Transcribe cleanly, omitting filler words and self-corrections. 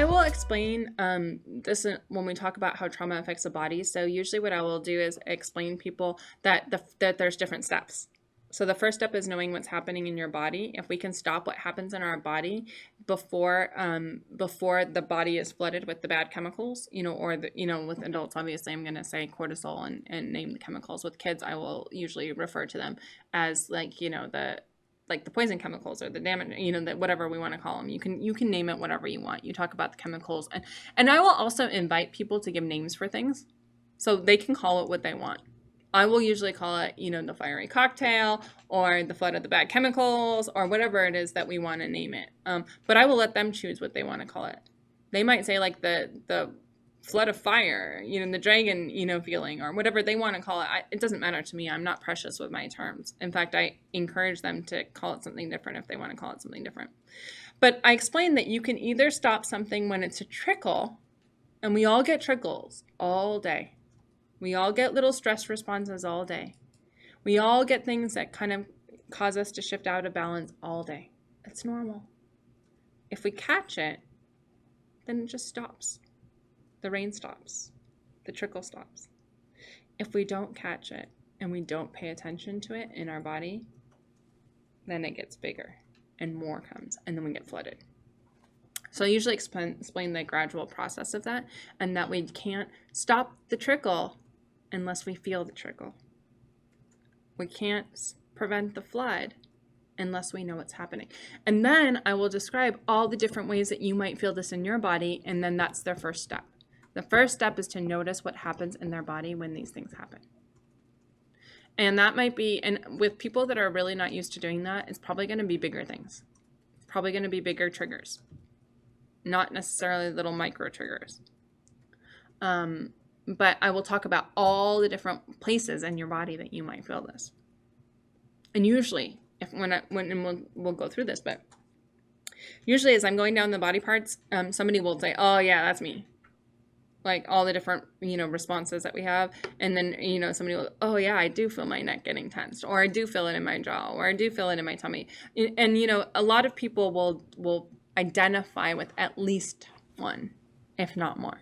will explain this when we talk about how trauma affects the body. So usually what I will do is explain people that that there's different steps. So the first step is knowing what's happening in your body. If we can stop what happens in our body before the body is flooded with the bad chemicals, or with adults, obviously I'm going to say cortisol and name the chemicals. With kids, I will usually refer to them as the poison chemicals or the damage, that whatever we want to call them. You can name it whatever you want. You talk about the chemicals, and I will also invite people to give names for things, so they can call it what they want. I will usually call it, the fiery cocktail or the flood of the bad chemicals or whatever it is that we want to name it. But I will let them choose what they want to call it. They might say like the flood of fire, the dragon, feeling, or whatever they want to call it. It doesn't matter to me. I'm not precious with my terms. In fact, I encourage them to call it something different if they want to call it something different. But I explain that you can either stop something when it's a trickle, and we all get trickles all day. We all get little stress responses all day. We all get things that kind of cause us to shift out of balance all day. It's normal. If we catch it, then it just stops. The rain stops. The trickle stops. If we don't catch it and we don't pay attention to it in our body, then it gets bigger and more comes, and then we get flooded. So I usually explain the gradual process of that, and that we can't stop the trickle unless we feel the trickle. We can't prevent the flood unless we know what's happening. And then I will describe all the different ways that you might feel this in your body, and then that's their first step. The first step is to notice what happens in their body when these things happen. And that might be, and with people that are really not used to doing that, it's probably going to be bigger things. It's probably going to be bigger triggers, not necessarily little micro triggers. But I will talk about all the different places in your body that you might feel this. And usually, we'll go through this, but usually as I'm going down the body parts, somebody will say, "Oh yeah, that's me." Like all the different, responses that we have. And then, somebody will, "Oh yeah, I do feel my neck getting tensed," or "I do feel it in my jaw," or "I do feel it in my tummy." And, a lot of people will identify with at least one, if not more.